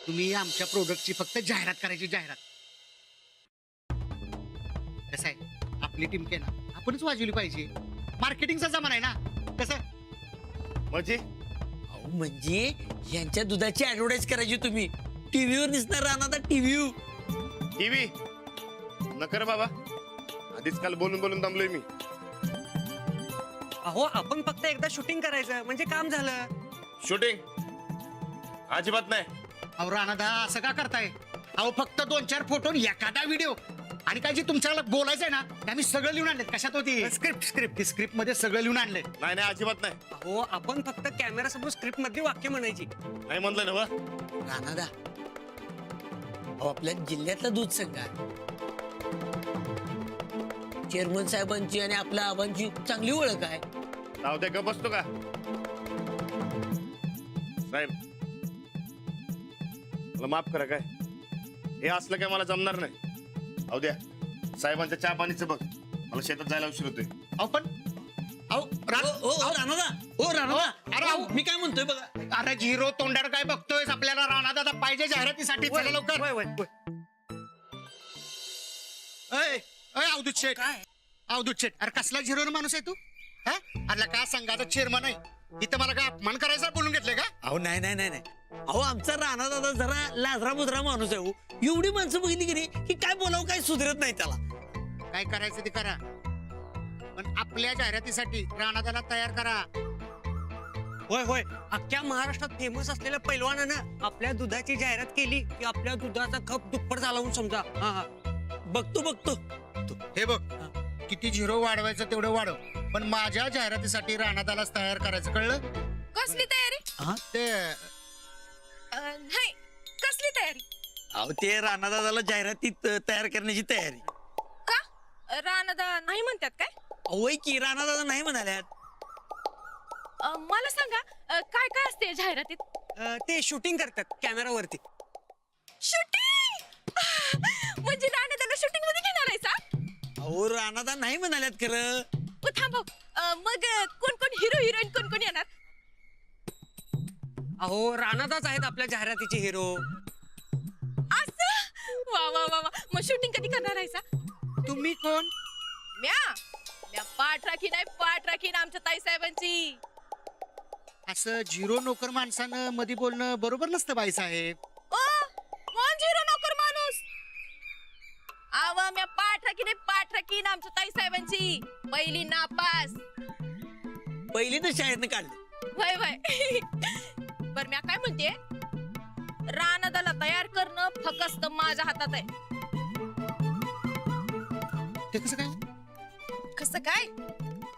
तुम्ही आमच्या प्रोडक्टची फक्त जाहिरात करायची, जाहिरात. कसं आहे, आपली टीम के ना आपणच वाजवली पाहिजे. मार्केटिंगचा जमाना आहे ना. कसं म्हणजे अहो म्हणजे यांच्या दुधाची ऍडव्हर्टाईज करायची तुम्ही. टीव्हीवर दिसणार राहणार टीव्ही. टीव्ही नकर बाबा, आधीच काल बोलून बोलून दमलोय मी. अहो आपण फक्त एकदा शूटिंग करायचं म्हणजे काम झालं. शूटिंग अजिबात नाही. अहो राणादा असं का करताय? अहो फक्त 2-4 फोटो आणि एखादा व्हिडिओ. आणि काय जे तुमच्याला बोलायचंय ना ते आम्ही सगळं लिहून आणले. कशात होती स्क्रिप्ट मध्ये सगळं लिहून आणलंय. नाही नाही अजिबात नाही. अहो आपण फक्त कॅमेरा समोर स्क्रिप्ट मधली वाक्य म्हणायची. नाही म्हणलं ना वा. राणादा अहो आपल्या जिल्ह्यातला दूध संघ चेअरमन साहेबांची आणि आपल्या आबांची चांगली ओळख आहे. राहू द्या, गप बसतो का साहेब? मला माफ करा, काय हे असलं काय मला जमणार नाही. राहू द्या, साहेबांच्या चहा पाणीचं बघ, मला शेतात जायला उशीर होतोय. अहो पण अहो राणादा अरे अहो मी काय म्हणतोय बघा. अरे झिरो तोंडावर काय बघतोय? आपल्याला राणादा पाहिजे जाहिरातीसाठी. चला लवकर. अवधूत शेठ, अवधूत शेठ, अरे कसला झिरो माणूस आहे तू? हा अरे का संघाचा चेअरमन आहे इथं, मला काय अपमान करायचा बोलून घेतलंय का? अहो नाही नाही नाही नाही अहो आमचा राणादादा जरा लाजरा बुजरा माणूस आहे. एवढी माणसं बघितली की नाही की काय बोलावं काय सुधरत नाही त्याला. काय करायचं ते करा, पण आपल्या जाहिरातीसाठी राणादाला तयार करा. होय होय, अख्ख्या महाराष्ट्रात फेमस असलेल्या पैलवानानं आपल्या दुधाची जाहिरात केली की आपल्या दुधाचा कप दुप्पट झाला म्हणून समजा. हा हा बघतो हे बघ, किती झिरो वाढवायचं तेवढं वाढव, पण माझ्या जाहिरातीसाठी राणादालाच तयार करायचं, कळलं? कसली तयारी? ते नाही, कसली तयारी? अहो ते राणादादाला जाहिरातीत तयार करण्याची तयारी. का राणादा नाही म्हणतात काय? होय की राणादादा नाही म्हणाल्यात. मला सांगा, काय काय असते या जाहिरातीत? ते शूटिंग करतात कॅमेरावरती. शूटिंग म्हणजे राणादाला शूटिंग मध्ये घेणार आहे सा? अहो राणादा नाही म्हणाल्यात खरं. थांबव, मग कोण कोण हिरो हिरोईन कोण कोण येणार? अहो राणादाच आहेत आपल्या जाहिरातीचे हिरो. असं? वा वा वा वा. मग शूटिंग कधी करणार आहे सा? तुम्ही कोण? म्या पाठ राखीन आमच्या ताई साहेबांची. असं झिरो नोकर माणसानं मध्ये बोलणं बरोबर नसतं बाई साहेब. ओ कोण झिरो नोकर माणूस? आवा म्या पाठ राखीन आमच्या ताई साहेबांची. पहिली नापास. पहिली तर शाळेतनं काढलं. वय वय. बर म्या काय म्हणते, राणादाला तयार करणं फक्त माझ्या हातात आहे. ते कसं काय? कसं काय?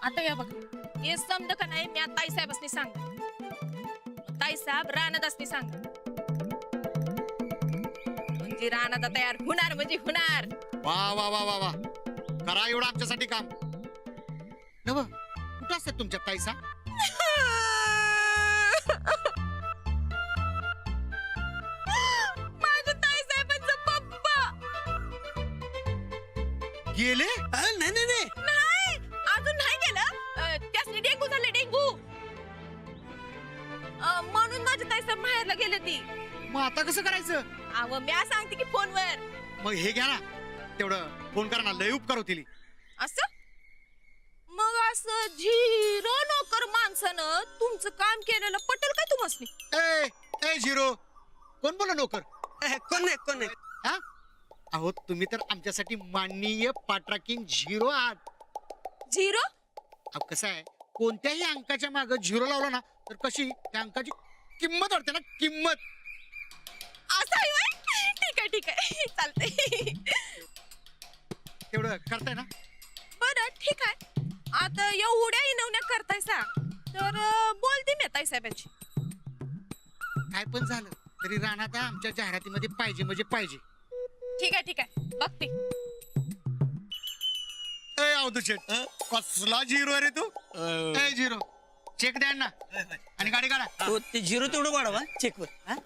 आता या बघा, हे समज का नाही, म्या ताई साहेबांनी सांग, ताई साहेब राणादासनी सांग, म्हणजे राणादा तयार होणार म्हणजे होणार. वा वा वा वा वा, करा एवढं आमच्यासाठी काम. नव कुठं असतात तुमच्या ताईसा? माझ्या ताई साहेबांचा पप्पा गेले? नाही नाही नाही नाही, अजून नाही गेलं. त्यासनी डेंगू झाले, डेंगू. म्हणून माझ्या ताई साहेब माहेरला गेले ती. मग आता कसं करायचं? अव म्या सांगते की फोनवर. मग हे घ्या ना, तेवढं फोन करा ना, लय उपकार होतील. असं मग असं झिरो नोकर माणसानं तुमचं काम केलेलं पटेल काय तुम्हासनी? ए ए झिरो, कोण बोला नोकर? कोण नाही. हा अहो तुम्ही तर आमच्यासाठी माननीय पाठराखीन झिरो आहात. झिरो? अहो कसं आहे, कोणत्याही अंकाच्या मागे झिरो लावला ना तर कशी त्या अंकाची किंमत वाढते ना, किंमत. असं आहे व्हय? ठीक आहे चालतंय. तेवढं करताय ना? बरं ठीक आहे. आता एवढ्या इनवण्या करतायसा तर बोलते मी ताई साहेबांची. काय पण झालं तरी राणादा आमच्या जाहिरातीमध्ये पाहिजे म्हणजे पाहिजे. ठीक आहे बघते. ए अवधूत शेठ, कसला झिरो रे तू? ए झिरो, चेक द्या ना आणि गाडी काढा. हो, ते झिरो तेवढं वाढवा चेकवर. हा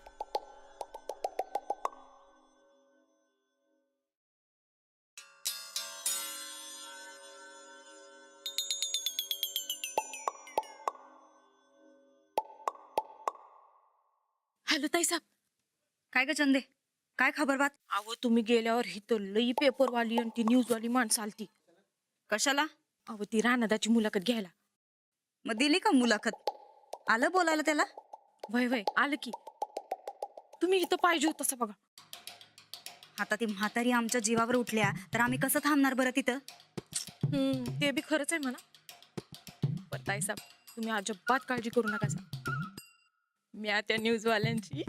हॅलो ताई साहेब, काय ग चंदे, काय खबर बात? अहो तुम्ही गेल्यावर ही तर लई पेपरवाली आणि ती न्यूजवाली माणसं आलती. कशाला? अहो ती रानादाची मुलाखत घ्यायला. मग दिली का मुलाखत? आलं बोलायला त्याला? वय वय आलं की. तुम्ही इथं पाहिजे होत तसं बघा. आता ती म्हातारी आमच्या जीवावर उठल्या तर आम्ही कसं थांबणार बरं तिथं? ते बी खरंच आहे म्हणा. पण ताईसाहेब तुम्ही अजिबात काळजी करू नका. मी त्या न्यूजवाल्यांची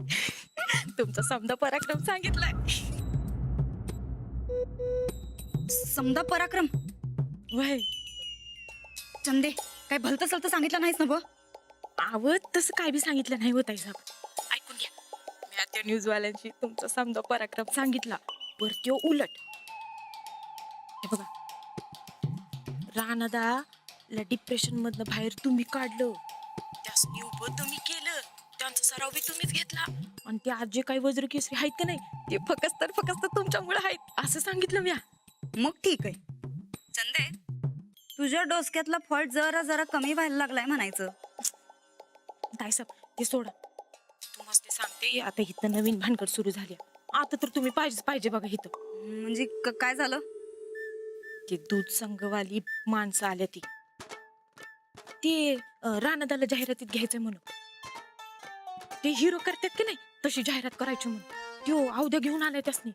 तुमचा समजा पराक्रम सांगितलाय. समजा पराक्रम? वय चंदे, काय भलतं सलतं सांगितलं नाहीस ना ब? आवत तसं काय बी सांगितलं नाही होत साहेब. ऐकून घ्या. मी त्या न्यूजवाल्यांची तुमचा समजा पराक्रम सांगितला पर त्यो उलट. हे बघा, राणादाला डिप्रेशन मधनं बाहेर तुम्ही काढलं, त्यासनी उभं तुम्ही केलं, त्यांचा सराव बी तुम्हीच घेतला आणि ते आज जे काही वज्र केसरी आहेत का नाही ते फक्त तुमच्यामुळे आहेत असं सांगितलं मी. मग ठीक आहे चंदे, तुझ्या डोसक्यातला फॉल्ट जरा जरा कमी व्हायला लागलाय म्हणायचं. ताईसाहेब ते सोडा. तुम्हाला ते सांगते आता इथं नवीन भानगड सुरू झाली. आता तर तुम्ही पाहिजे बघा इथं. म्हणजे काय झालं? ते दूध संघवाली माणसं आल्या ते राणादाला जाहिरातीत घ्यायचंय म्हणून. ते हिरो करतात की नाही तशी जाहिरात करायची म्हणून त्यो अवध्या घेऊन आलाय त्यासनी.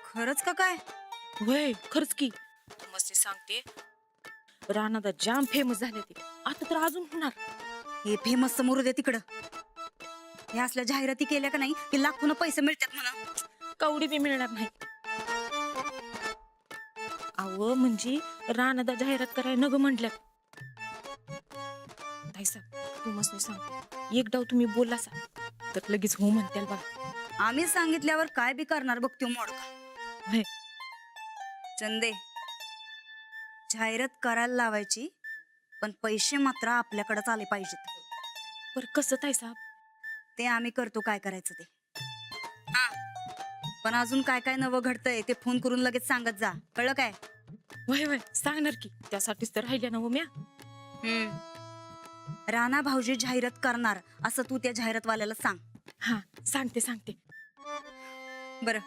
खरंच का काय? वय खरंच की. मस्त सांगते राणादा जाम फेमस झाले ते. आता तर अजून होणार. हे फेमस समोर दे तिकडं. या असल्या जाहिराती केल्या का नाही की लाखोनं पैसे मिळतात म्हणा. कवडी बी मिळणार नाही. अव म्हणजे राणादा जाहिरात करायला नग म्हटल्यात. ताईसाहेब तू मस्त सांगते एक डाव तुम्ही बोलला सा तर लगेच हो म्हणत्याल बघा. आम्ही सांगितल्यावर काय बी करणार बघ त्यो मोडका. व्हय. चंदे, जाहिरात करायला लावायची पण पैसे मात्र आपल्याकडेच आले पाहिजेत. पर कसं ताईसाहेब? ते आम्ही करतो काय करायचं ते. हा, पण अजून काय काय नवं घडतंय ते फोन करून लगेच सांगत जा, कळलं काय? वय वय सांगणार की. त्यासाठीच तर राहिल्या ना हो म्या. राणा भाऊजी जाहिरात करणार असं तू त्या जाहिरातवाल्याला सांग. हा सांगते. बरं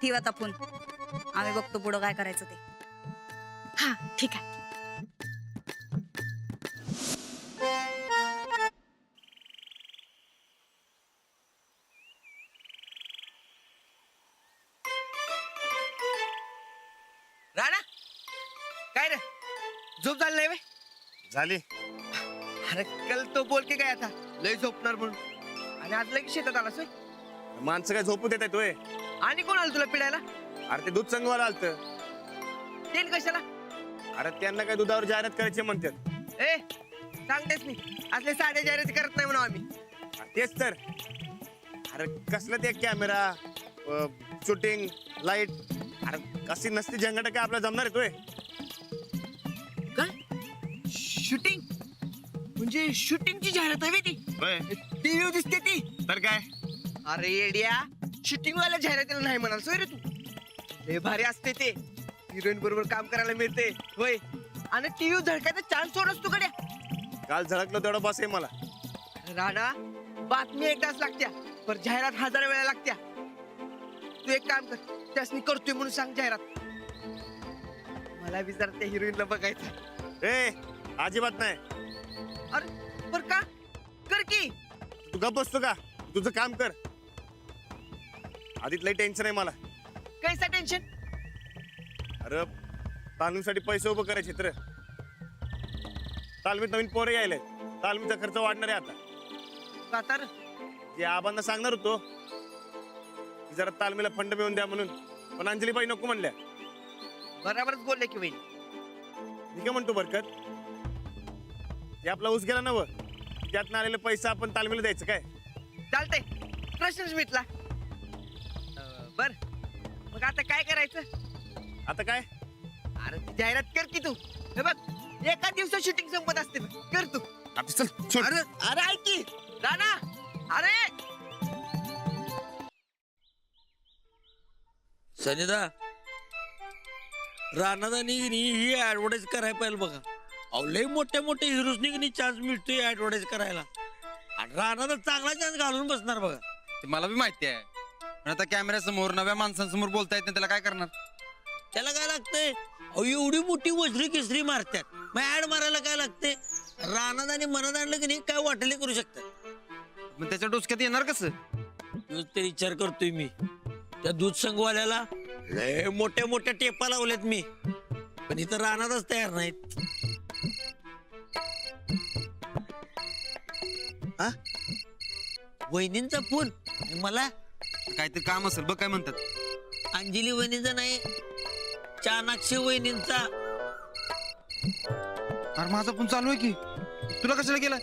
ठेव आता फोन. आम्ही बघतो पुढं काय करायचं ते. हा ठीक आहे. राणा काय रे झोप झाली नाही बे? झाली. अरे कल तो बोल के काय आता लय झोपणार म्हणून आणि आज लगेच शेतात आलास होय? माणसं काय झोपू देत आहेत होय? आणि कोण आलं तुला पिडायला? अरे ते दूध संघवाला आलत. ते कशाला? अरे त्यांना काय दुधावर जाहिरात करायची म्हणतात. ए सांगतेस मी असले साध्या जाहिराती करत नाही म्हणून आम्ही. तेच तर. अरे कसलं ते कॅमेरा शूटिंग लाईट. अरे कशी नसती झंगाट काय आपल्याला जमणार आहे तोय? काय शूटिंग म्हणजे शूटिंगची जाहिरात आहे ती? टीव्ही दिसते ती तर काय? अरे येड्या शूटिंग वाल्या जाहिरातीला नाही म्हणाल सोय रे तू. लय भारी असते ते. हिरोईन बरोबर काम करायला मिळते होय आणि टीव्ही झळकायचा चान्स सोडस तू कडे. काल झळकलं तेवढं बस आहे मला. राणा बातमी एकदाच लागत्या पर जाहिरात 1000 वेळा लागत्या. तू एक काम कर त्यासनी करतोय म्हणून सांग जाहिरात. मला बी जरा त्या हिरोईनला बघायचं. ए अजिबात नाही. अरे बर का कर की. तू गप बसतो का? तुझं काम कर. आधीच लई टेन्शन आहे मला. कैसा टेन्शन? अरे तालमीसाठी पैसे उभं करायचे तर तालमीत नवीन पोरे यायले. तालमीचा खर्च वाढणार आहे आता. का तर जे आबांना सांगणार होतो की जरा तालमीला फंड मिळवून द्या म्हणून, पण अंजलीबाई नको म्हणल्या. बरोबरच बोलले की वहिनी. मी काय म्हणतो बरकत, ते आपला ऊस गेला नव त्यातनं आलेले पैसा आपण तालमीला द्यायचं काय? चालतंय प्रश्नच मिटला. बर मग आता काय करायचं? आता काय? अरे ती जाहिरात कर की तू. हे बघ एका दिवसात शूटिंग संपत असते बघ. कर तू. आता चल सोड. अरे अरे ऐक की राणा. अरे सनिदा राणादानी ही ऍडव्हर्टाईज करायला पाहिजे बघा. अहो लय मोठ्या हिरोजनी चान्स मिळतोय ऍडव्हर्टाईज करायला आणि राणादा चांगला चान्स घालून बसणार बघा. ते मला बी माहिती आहे. पण आता कॅमेऱ्यासमोर नव्या माणसांसमोर बोलता येत नाही, त्याला काय करणार? त्याला काय लागतंय? अहो एवढी मोठी वज्री केसरी मारतात, मग ऍड मारायला काय लागतंय? रानात आणि मनात आणलं की नाही काय वाटेल करू शकतात. मग त्याच्या डोसक्यात येणार कसं? तोच ते विचार करतोय मी. त्या दूध संघवाल्याला लय मोठ्या मोठ्या टेपा लावल्यात मी, पण इथं रानातच तयार नाहीत. हा? वहिनींचा फोन आणि मला काहीतरी काम असेल बघ, काय म्हणतात. अंजली वहिनीचा नाही, चाणाक्षी वहिनींचा. अरे माझा फोन चालू आहे की, तुला कशाला गेला?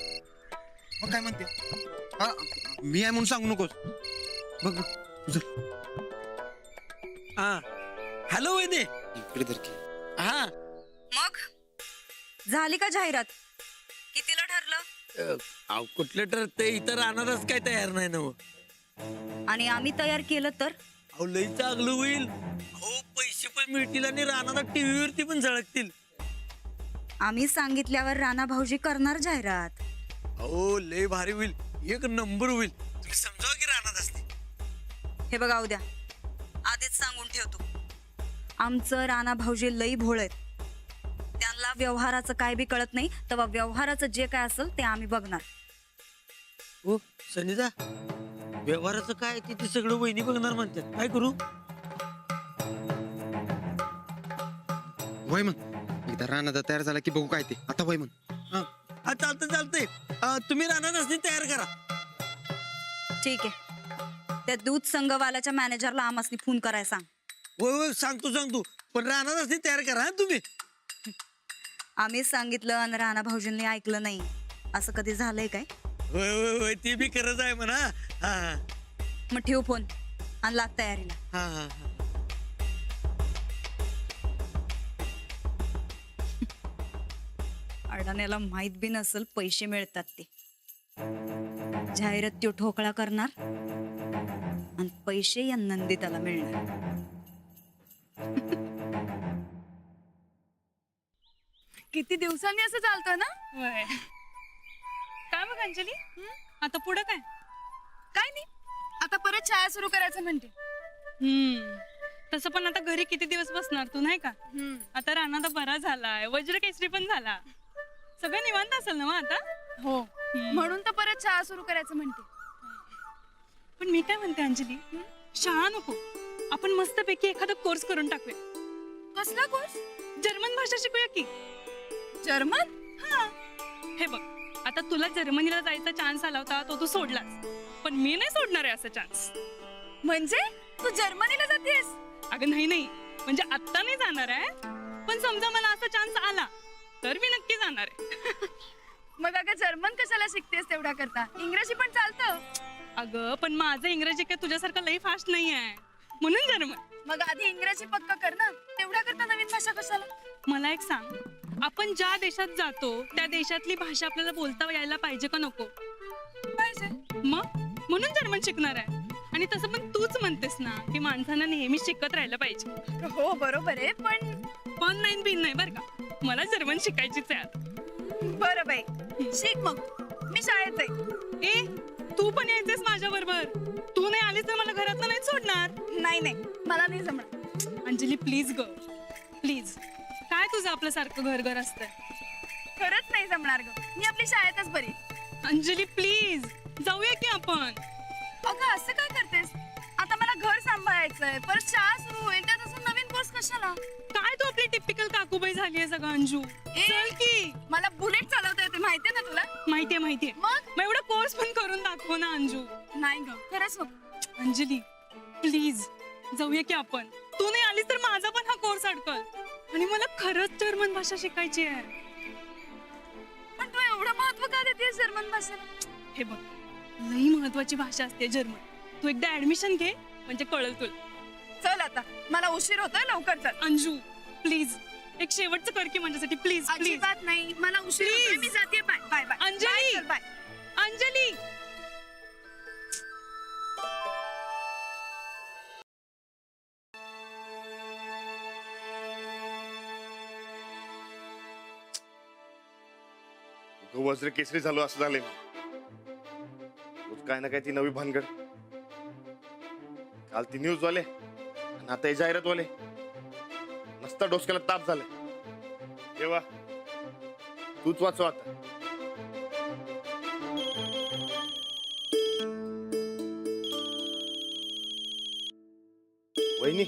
मग काय म्हणते? हा, मी आहे म्हणून सांगू नकोस. बघ बघ तुझं. हा हॅलो वहिनी. इकडे धर की. हा मग झाली का जाहिरात? कितीला ठरलं? कुठलं ठरतंय? इथं रानातच काय तयार नाही ना हो. आणि आम्ही तयार केलं तर? अहो लई चांगलं होईल. अहो पैसे पण मिळतील आणि रानाला टीव्हीवरती पण झळकतील. आम्ही सांगितल्यावर राणा भाऊजी करणार जाहिरात. अहो लय भारी होईल, एक नंबर होईल. तुम्ही समजावा की रानात असते. हे बघा उद्या आधीच सांगून ठेवतो, आमचं राणा भाऊजी लई भोळ आहेत. त्यांना व्यवहाराचं काय बी कळत नाही, तेव्हा व्यवहाराचं जे काय असेल ते आम्ही बघणार. हो सनीजा, व्यवहाराचं काय ते सगळं वहिनी बघणार म्हणतात. काय करू? वय मग एकदा रानात तयार झाला की बघू काय ते. आता वय मग. हा चालतंय चालतंय. तुम्ही रानात असते तयार करा. ठीक आहे, त्या दूध संघवाल्याच्या मॅनेजरला आम्हाला फोन करायला सांग. होय होय सांगतो, पण रानात असते तयार करा हा तुम्ही. आम्ही सांगितलं आणि राणा भाऊजींनी ऐकलं नाही, असं कधी झालंय काय? होय होय होय ते बी खरंच आहे म्हणा. हा मग ठेव फोन आणि लाग तयारीला. हा हा हा. अडाण्याला माहित बी नसल पैसे मिळतात ते. जाहिरात तो ठोकळा करणार आणि पैसे या नंदिताला मिळणार. किती दिवसांनी असं चालतं ना? काय मग अंजली, आता पुढे काय? काय नाही, आता परत शाळा सुरू करायचं म्हणते. तसं पण आता घरी किती दिवस बसणार तू, नाही का? आता राणा तर बरा झालाय, वज्र केसरी पण झाला, सगळं निवांत असेल ना मग आता. हो, म्हणून तर परत शाळा सुरू करायचं म्हणते. पण मी काय म्हणते अंजली, शाळा नको, आपण मस्तपैकी एखादा कोर्स करून टाकूया. कसला कोर्स? जर्मन भाषा शिकूया की. जर्मन? हा, हे बघ, आता तुला जर्मनीला जायचा चान्स आला होता, तो तू सोडलास, पण मी नाही सोडणार आहे असा चान्स. म्हणजे तू जर्मनीला जातेस? अगं नाही, म्हणजे आत्ता नाही जाणार आहे, पण समजा मला असा चान्स आला तर मी नक्की जाणार आहे. मग अगं जर्मन कशाला शिकतेस तेवढा करता? इंग्रजी पण चालतं. अगं पण माझं इंग्रजी काय तुझ्यासारखं लई फास्ट नाही आहे, म्हणून जर्मन. मग आधी इंग्रजी पक्का कर ना, तेवढा करता नवीन भाषा कशाला? मला एक सांग, आपण ज्या देशात जातो त्या देशातली भाषा आपल्याला बोलता यायला पाहिजे का नको? पाहिजे. मग म्हणून जर्मन शिकणार आहे. आणि तसं पण तूच म्हणतेस ना की माणसांना नेहमी शिकत राहायला पाहिजे. हो बरोबर आहे, पण नाही बिन नाही बरं का, मला जर्मन शिकायचीच आहे आता. बरं बाई, शिक मग, मी शाळेत जाईल. ए, तू पण यायचंस माझ्या बरोबर. तू नाही आलीस तर मला घरात नाही सोडणार. नाही, मला नाही जमणार. अंजली प्लीज ग, प्लीज. काय तुझं आपलं सारखं घर असतंय? खरंच नाही जमणार ग, मी आपली शाळेतच बरी. अंजली प्लीज, जाऊया की आपण. अगं असं काय करतेस? आता मला घर सांभाळायचंय, परत शाळा सुरू होईल, त्यात अजून नवीन कोर्स कशाला? काय तू आपली टिपिकल काकूबाई झालीये सगळं अंजू. चल की. मला बुलेट चालवता येते, माहितीये ना तुला? माहितीये. मग एवढा कोर्स पण करून दाखव ना अंजू. नाही ग, खरंच नको. अंजली प्लीज, जाऊया की आपण. तू नाही आलीस तर माझा पण हा कोर्स अडकल. आणि मला खरंच जर्मन भाषा शिकायची आहे. पण तू एवढं महत्व का देतेस जर्मन भाषेला? हे बघ, लई महत्वाची भाषा असते जर्मन. तू एकदा ऍडमिशन घे, म्हणजे कळल तुला. चल आता, मला उशीर होतोय, लवकर चल. अंजू प्लीज, एक शेवटचं कर की माझ्यासाठी, प्लीज प्लीज. अजिबात नाही, मला उशीर होतोय, मी जाते. Bye bye bye. अंजली! चल, बाय. अंजली वज्र केसरी झालो असं झालंय. रोज काय ना काय ती नवी भानगड. काल ती न्यूज वाले आणि आता हे जाहिरात वाले नसता डोसक्याला ताप झालाय. तेव्हा तूच वाचव आता. वहिनी,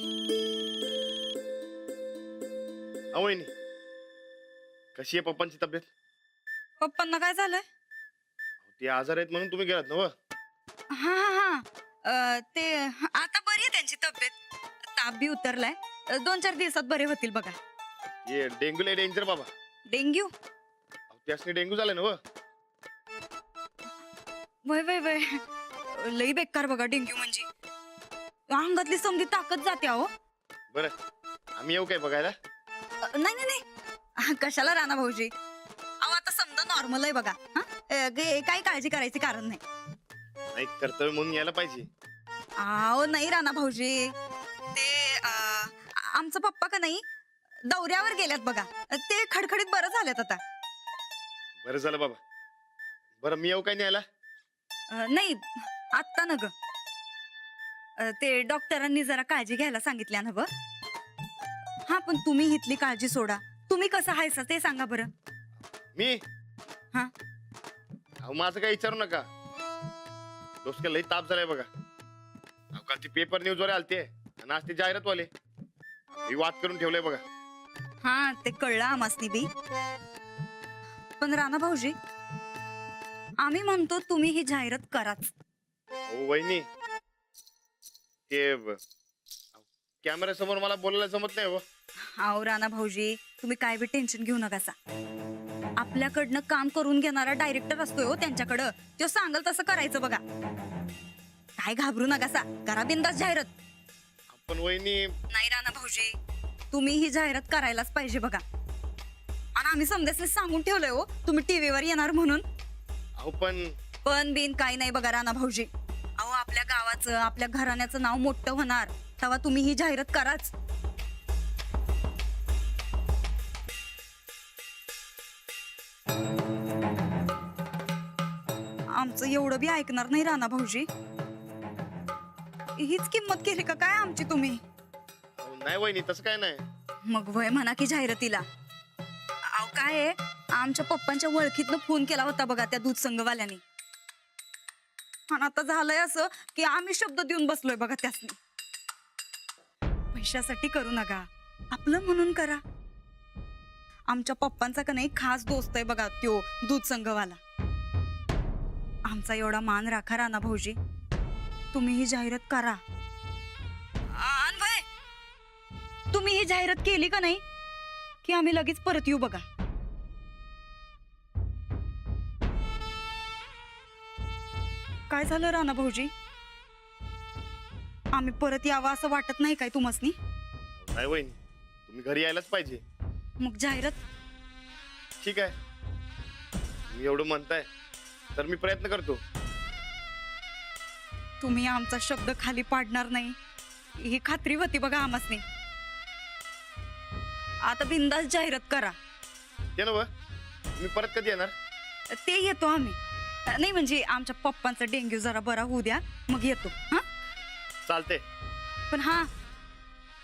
वहिनी कशी आहे पप्पांची तब्येत? पप्पांना काय झालंय? ते आजार आहेत म्हणून तुम्ही गेलात ना व? हा हा हा ते आता बरी आहे त्यांची तब्येत. ताप बी उतरलाय. 2-4 दिवसात बरे होतील बघा. ये डेंग्यू लय डेंजर बाबा. डेंग्यू? त्यासनी डेंग्यू झालं ना व? वय वय वय लई बेकार बघा डेंग्यू म्हणजे. अंगातली समधी ताकद जाते अहो. बरं आम्ही येऊ काय बघायला? नाही नाही नाही कशाला राणा भाऊजी. अहो आता समजा नॉर्मल आहे बघा. काही काळजी करायची कारण नाही. नाही कर्तव्य म्हणून यायला पाहिजे. अहो नाही राणा भाऊजी ते आमचा पप्पा का नाही दौऱ्यावर गेल्यात बघा. ते खडखडीत बरं झाल्यात आता. बरं झालं बाबा. बरं मी येऊ काय न्यायला? नाही आत्ता न ग. ते डॉक्टरांनी जरा काळजी घ्यायला सांगितल्या ना ब. हा पण तुम्ही इथली काळजी सोडा. तुम्ही कसं हायसा ते सांगा बरं. मी हा अहो माझं काही विचारू नका. डोसक्याला लई ताप झालाय बघा. अहो काल ती पेपर न्यूज वर आलते आणि आज ते जाहिरात वाले मी वाद करून ठेवलंय बघा. हा ते कळलं आमासनी बी. पण राणा भाऊजी आम्ही म्हणतो तुम्ही ही जाहिरात कराच. हो वहिनी ते कॅमेरा समोर मला बोलायला जमत नाही हो. अहो राणा भाऊजी तुम्ही काय बी टेन्शन घेऊ नका सा. आपल्याकडनं काम करून घेणारा डायरेक्टर असतोय हो त्यांच्याकडं. तो सांगल तसं करायचं बघा. काय घाबरू नका सा. करा बिंदास जाहिरात. पण वहिनी नाही राणा भाऊजी तुम्ही ही जाहिरात करायलाच पाहिजे बघा. आणि आम्ही समजायला सांगून ठेवलंय हो तुम्ही टीव्हीवर येणार म्हणून. अहो पण बिन काही नाही बघा राणा भाऊजी. अहो आपल्या गावाचं आपल्या घराण्याचं नाव मोठं होणार तेव्हा तुम्ही ही जाहिरात कराच. आमचं एवढं बी ऐकणार नाही राणा भाऊजी. हीच किंमत केली का काय आमची तुम्ही? नाही वहिनी तसं काय नाही. मग वय म्हणा की जाहिरातीला. अहो काय आहे आमच्या पप्पांच्या ओळखीतनं फोन केला होता बघा त्या दूध संघवाल्याने. आणि आता झालंय असं की आम्ही शब्द देऊन बसलोय बघा त्यासनी. पैशासाठी करू नका आपलं म्हणून करा. आमच्या पप्पांचा का नाही खास दोस्त आहे बघा त्यो दूध संघवाला. आमचा एवढा मान राखा राणा भाऊजी. तुम्ही ही जाहिरात करा. तुम्ही ही जाहिरात केली का नाही की आम्ही लगेच परत येऊ बघा. काय झालं राणा भाऊजी? आम्ही परत यावं असं वाटत नाही काय तुम्हासनी? नाही वहिनी तुम्ही घरी यायलाच पाहिजे. मग जाहिरात ठीक आहे तुम्ही एवढं म्हणताय तर मी प्रयत्न करतो. तुम्ही आमचा शब्द खाली पाडणार नाही ही खात्री होती बघा आम्हासनी. आता बिंदास जाहिरात करा. ते ना तुम्ही परत कधी येणार? ते येतो आम्ही. नाही म्हणजे आमच्या पप्पांचा डेंग्यू जरा बरा होऊ द्या मग येतो. हा चालते. पण हा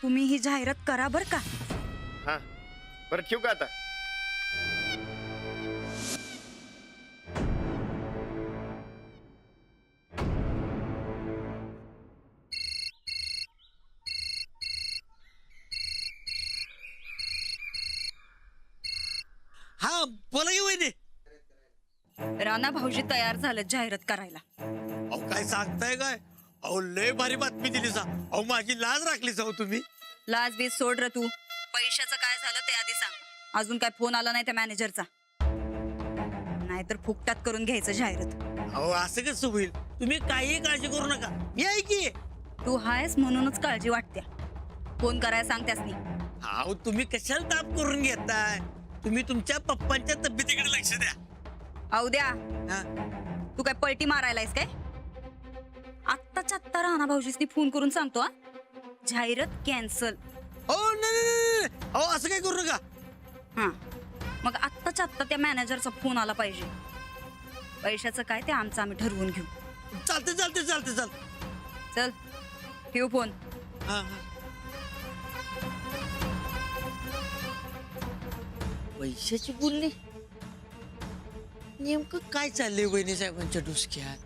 तुम्ही ही जाहिरात करा बर का. हा बरं ठेवू का आता? हा बोला की वहिनी. राणा भाऊजी तयार झाले जाहिरात करायला. अहो काय सांगताय काय? अहो लय भारी बातमी दिली सा. अहो माझी लाज राखली सा तुम्ही. लाज बीज सोड र तू. पैशाचं काय झालं ते आधी सांग. अजून काय फोन आला नाही त्या मॅनेजरचा? नाहीतर फुकटात करून घ्यायचं जाहिरात. अहो असं कसं होईल? तुम्ही काही काळजी करू नका मी आहे की. तू हायस म्हणूनच काळजी वाटते. फोन करायला सांग त्यासनी. अहो तुम्ही कशाला ताप करून घेताय? तुम्ही तुमच्या पप्पांच्या तब्येतीकडे लक्ष द्या. अहो द्या हा? तू काय पलटी मारायलायस काय? आत्ताच्या आत्ता राणा भाऊजीसनी फोन करून सांगतो हा जाहिरात कॅन्सल. अहो नाही नाही, नाही. अहो असं काय करू नका. हा मग आत्ताच्या आत्ता त्या मॅनेजरचा फोन आला पाहिजे. पैशाचं काय ते आमचं आम्ही ठरवून घेऊ. चालते चालते चालते चालते. चल ठेव फोन. हा हा. पैशाची बोलली नेमकं काय चाललंय वहिनी साहेबांच्या डोसक्यात?